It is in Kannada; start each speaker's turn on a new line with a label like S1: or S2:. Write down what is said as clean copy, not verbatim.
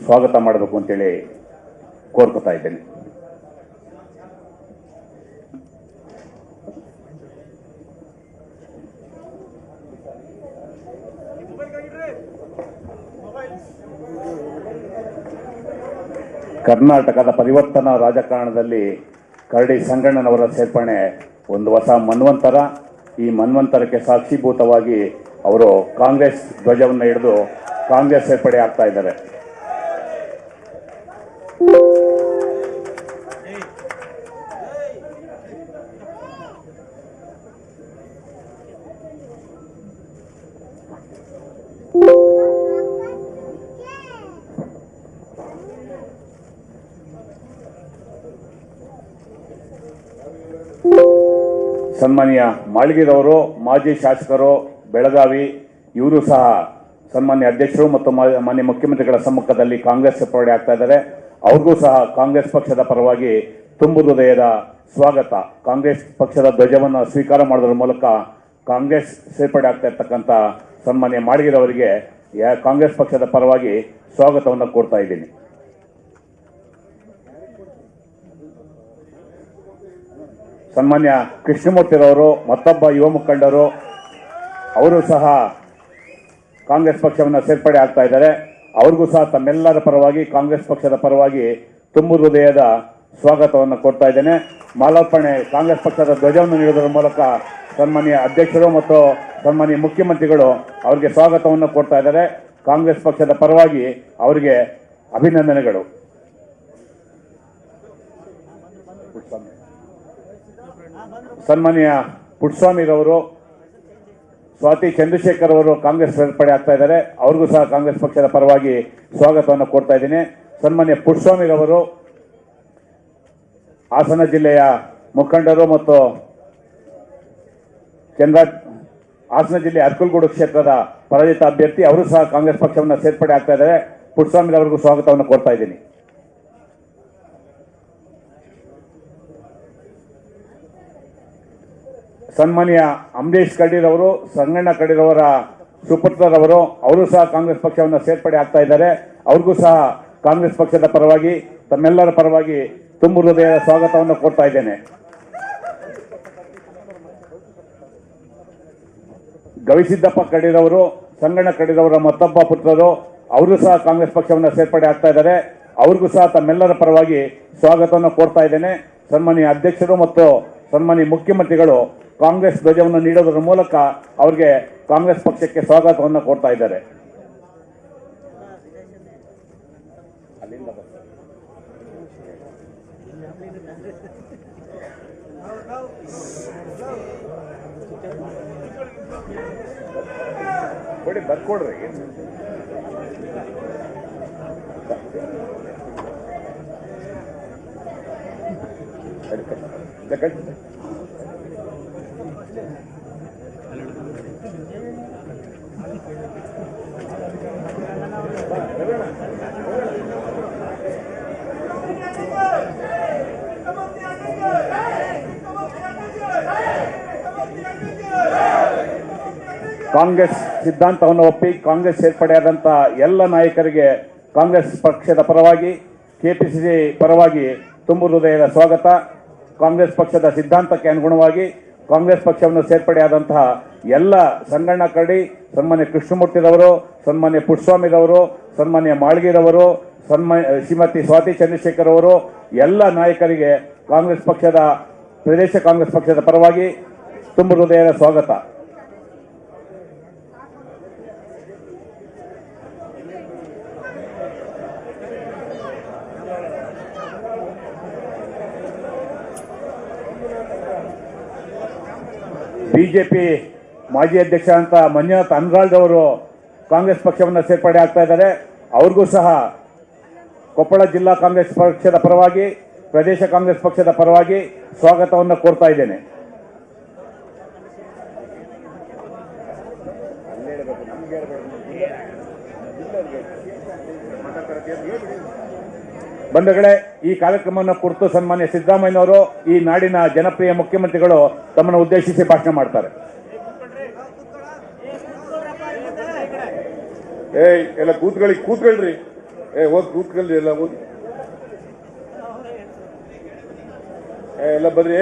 S1: ಸ್ವಾಗತ ಮಾಡಬೇಕು ಅಂತೇಳಿ ಕೋರ್ಕೊತಾ ಇದ್ದೇನೆ. ಕರ್ನಾಟಕದ ಪರಿವರ್ತನಾ ರಾಜಕಾರಣದಲ್ಲಿ ಕರಡಿ ಸಂಗಣ್ಣನವರ ಸೇರ್ಪಡೆ ಒಂದು ಹೊಸ ಮನ್ವಂತರ. ಈ ಮನ್ವಂತರಕ್ಕೆ ಸಾಕ್ಷೀಭೂತವಾಗಿ ಅವರು ಕಾಂಗ್ರೆಸ್ ಧ್ವಜವನ್ನು ಹಿಡಿದು ಕಾಂಗ್ರೆಸ್ ಸೇರ್ಪಡೆ ಆಗ್ತಾ ಇದ್ದಾರೆ. ಸನ್ಮಾನ್ಯ ಮಾಳ್ಗಿರವರು ಮಾಜಿ ಶಾಸಕರು ಬೆಳಗಾವಿ, ಇವರು ಸಹ ಸನ್ಮಾನ್ಯ ಅಧ್ಯಕ್ಷರು ಮತ್ತು ಮಾನ್ಯ ಮುಖ್ಯಮಂತ್ರಿಗಳ ಸಮ್ಮುಖದಲ್ಲಿ ಕಾಂಗ್ರೆಸ್ ಸೇರ್ಪಡೆ ಆಗ್ತಾ ಇದ್ದಾರೆ. ಅವ್ರಿಗೂ ಸಹ ಕಾಂಗ್ರೆಸ್ ಪಕ್ಷದ ಪರವಾಗಿ ತುಂಬು ಹೃದಯದ ಸ್ವಾಗತ. ಕಾಂಗ್ರೆಸ್ ಪಕ್ಷದ ಧ್ವಜವನ್ನು ಸ್ವೀಕಾರ ಮಾಡೋದ್ರ ಮೂಲಕ ಕಾಂಗ್ರೆಸ್ ಸೇರ್ಪಡೆ ಆಗ್ತಾ ಇರ್ತಕ್ಕಂಥ ಸನ್ಮಾನ್ಯ ಮಾಳ್ಗಿರವರಿಗೆ ಕಾಂಗ್ರೆಸ್ ಪಕ್ಷದ ಪರವಾಗಿ ಸ್ವಾಗತವನ್ನು ಕೊಡ್ತಾ ಇದ್ದೀನಿ. ಸನ್ಮಾನ್ಯ ಕೃಷ್ಣಮೂರ್ತಿರವರು ಮತ್ತೊಬ್ಬ ಯುವ ಮುಖಂಡರು, ಅವರು ಸಹ ಕಾಂಗ್ರೆಸ್ ಪಕ್ಷವನ್ನು ಸೇರ್ಪಡೆ ಆಗ್ತಾ ಇದ್ದಾರೆ. ಅವ್ರಿಗೂ ಸಹ ತಮ್ಮೆಲ್ಲರ ಪರವಾಗಿ ಕಾಂಗ್ರೆಸ್ ಪಕ್ಷದ ಪರವಾಗಿ ತುಂಬು ಹೃದಯದ ಸ್ವಾಗತವನ್ನು ಕೊಡ್ತಾ ಇದ್ದೇನೆ. ಮಾಲಾರ್ಪಣೆ ಕಾಂಗ್ರೆಸ್ ಪಕ್ಷದ ಧ್ವಜವನ್ನು ನೀಡುವುದರ ಮೂಲಕ ಸನ್ಮಾನ್ಯ ಅಧ್ಯಕ್ಷರು ಮತ್ತು ಸನ್ಮಾನ್ಯ ಮುಖ್ಯಮಂತ್ರಿಗಳು ಅವರಿಗೆ ಸ್ವಾಗತವನ್ನು ಕೊಡ್ತಾ ಇದ್ದಾರೆ. ಕಾಂಗ್ರೆಸ್ ಪಕ್ಷದ ಪರವಾಗಿ ಅವರಿಗೆ ಅಭಿನಂದನೆಗಳು. ಸನ್ಮಾನ್ಯ ಪುಟ್ಟಸ್ವಾಮಿರವರು, ಸ್ವಾತಿ ಚಂದ್ರಶೇಖರ್ ಅವರು ಕಾಂಗ್ರೆಸ್ ಸೇರ್ಪಡೆ ಆಗ್ತಾ ಇದ್ದಾರೆ. ಅವ್ರಿಗೂ ಸಹ ಕಾಂಗ್ರೆಸ್ ಪಕ್ಷದ ಪರವಾಗಿ ಸ್ವಾಗತವನ್ನು ಕೊಡ್ತಾ ಇದ್ದೀನಿ. ಸನ್ಮಾನ್ಯ ಪುಟ್ಟಸ್ವಾಮಿರವರು ಹಾಸನ ಜಿಲ್ಲೆಯ ಮುಖಂಡರು ಮತ್ತು ಹಾಸನ ಜಿಲ್ಲೆ ಅರ್ಕಲ್ಗೂಡು ಕ್ಷೇತ್ರದ ಪರಾಜಿತ ಅಭ್ಯರ್ಥಿ, ಅವರು ಸಹ ಕಾಂಗ್ರೆಸ್ ಪಕ್ಷವನ್ನು ಸೇರ್ಪಡೆ ಆಗ್ತಾ ಇದ್ದಾರೆ. ಪುಟ್ಟಸ್ವಾಮಿರವರಿಗೂ ಸ್ವಾಗತವನ್ನು ಕೊಡ್ತಾ ಇದ್ದೀನಿ. ಸನ್ಮಾನ್ಯ ಅಂಬರೀಶ್ ಕಡೀರವರು, ಸಂಗಣ್ಣ ಕಡೀರವರ ಸುಪುತ್ರರವರು, ಅವರು ಸಹ ಕಾಂಗ್ರೆಸ್ ಪಕ್ಷವನ್ನು ಸೇರ್ಪಡೆ ಆಗ್ತಾ ಇದ್ದಾರೆ. ಅವ್ರಿಗೂ ಸಹ ಕಾಂಗ್ರೆಸ್ ಪಕ್ಷದ ಪರವಾಗಿ ತಮ್ಮೆಲ್ಲರ ಪರವಾಗಿ ತುಂಬು ಹೃದಯದ ಸ್ವಾಗತವನ್ನು ಕೊಡ್ತಾ ಇದ್ದೇನೆ. ಗವಿಸಿದ್ದಪ್ಪ ಕಡೀರವರು, ಸಂಗಣ್ಣ ಕಡೀರವರ ಮತ್ತೊಬ್ಬ ಪುತ್ರರು, ಅವರು ಸಹ ಕಾಂಗ್ರೆಸ್ ಪಕ್ಷವನ್ನು ಸೇರ್ಪಡೆ ಆಗ್ತಾ ಇದ್ದಾರೆ. ಅವ್ರಿಗೂ ಸಹ ತಮ್ಮೆಲ್ಲರ ಪರವಾಗಿ ಸ್ವಾಗತವನ್ನು ಕೊಡ್ತಾ ಇದ್ದೇನೆ. ಸನ್ಮಾನ್ಯ ಅಧ್ಯಕ್ಷರು ಮತ್ತು ಸನ್ಮಾನ್ಯ ಮುಖ್ಯಮಂತ್ರಿಗಳು ಕಾಂಗ್ರೆಸ್ ಧ್ವಜವನ್ನು ನೀಡೋದರ ಮೂಲಕ ಅವರಿಗೆ ಕಾಂಗ್ರೆಸ್ ಪಕ್ಷಕ್ಕೆ ಸ್ವಾಗತವನ್ನು ಕೊಡ್ತಾ ಇದ್ದಾರೆ. ಬರ್ಕೊಡ್ರಿ. ಕಾಂಗ್ರೆಸ್ ಸಿದ್ಧಾಂತವನ್ನು ಒಪ್ಪಿ ಕಾಂಗ್ರೆಸ್ ಸೇರ್ಪಡೆಯಾದಂಥ ಎಲ್ಲ ನಾಯಕರಿಗೆ ಕಾಂಗ್ರೆಸ್ ಪಕ್ಷದ ಪರವಾಗಿ ಕೆಪಿಸಿಸಿ ಪರವಾಗಿ ತುಂಬು ಹೃದಯದ ಸ್ವಾಗತ. ಕಾಂಗ್ರೆಸ್ ಪಕ್ಷದ ಸಿದ್ಧಾಂತಕ್ಕೆ ಅನುಗುಣವಾಗಿ ಕಾಂಗ್ರೆಸ್ ಪಕ್ಷವನ್ನು ಸೇರ್ಪಡೆಯಾದಂತಹ ಎಲ್ಲ ಸಂಗಣ್ಣ ಕರಡಿ, ಸನ್ಮಾನ್ಯ ಕೃಷ್ಣಮೂರ್ತಿರವರು, ಸನ್ಮಾನ್ಯ ಪುಟ್ಟಸ್ವಾಮಿರವರು, ಸನ್ಮಾನ್ಯ ಮಾಳ್ಗಿರವರು, ಶ್ರೀಮತಿ ಸ್ವಾತಿ ಚಂದ್ರಶೇಖರ್ ಅವರು, ಎಲ್ಲ ನಾಯಕರಿಗೆ ಕಾಂಗ್ರೆಸ್ ಪಕ್ಷದ ಪ್ರದೇಶ ಕಾಂಗ್ರೆಸ್ ಪಕ್ಷದ ಪರವಾಗಿ ತುಂಬು ಹೃದಯದ ಸ್ವಾಗತ. ಬಿಜೆಪಿ ಮಾಜಿ ಅಧ್ಯಕ್ಷ ಅಂತ ಮಂಜುನಾಥ್ ಅನ್ರಾಲ್ಡ್ ಅವರು ಕಾಂಗ್ರೆಸ್ ಪಕ್ಷವನ್ನು ಸೇರ್ಪಡೆ ಆಗ್ತಾ ಇದ್ದಾರೆ. ಅವ್ರಿಗೂ ಸಹ ಕೊಪ್ಪಳ ಜಿಲ್ಲಾ ಕಾಂಗ್ರೆಸ್ ಪಕ್ಷದ ಪರವಾಗಿ ಪ್ರದೇಶ ಕಾಂಗ್ರೆಸ್ ಪಕ್ಷದ ಪರವಾಗಿ ಸ್ವಾಗತವನ್ನು ಕೋರ್ತಾ ಇದ್ದೇನೆ. ಬಂಧುಗಳೇ, ಈ ಕಾರ್ಯಕ್ರಮವನ್ನು ಕುರಿತು ಸನ್ಮಾನ್ಯ ಸಿದ್ದರಾಮಯ್ಯನವರು, ಈ ನಾಡಿನ ಜನಪ್ರಿಯ ಮುಖ್ಯಮಂತ್ರಿಗಳು ತಮ್ಮನ್ನು ಉದ್ದೇಶಿಸಿ ಭಾಷಣ ಮಾಡ್ತಾರೆ.
S2: ಎಲ್ಲ ಕೂತ್ಕೊಳ್ರಿ. ಹೋಗಿ ಕೂತ್ಕೊಳ್ಳಿ ಎಲ್ಲ ಹೋಗಿ ಎಲ್ಲ ಬರ್ರಿ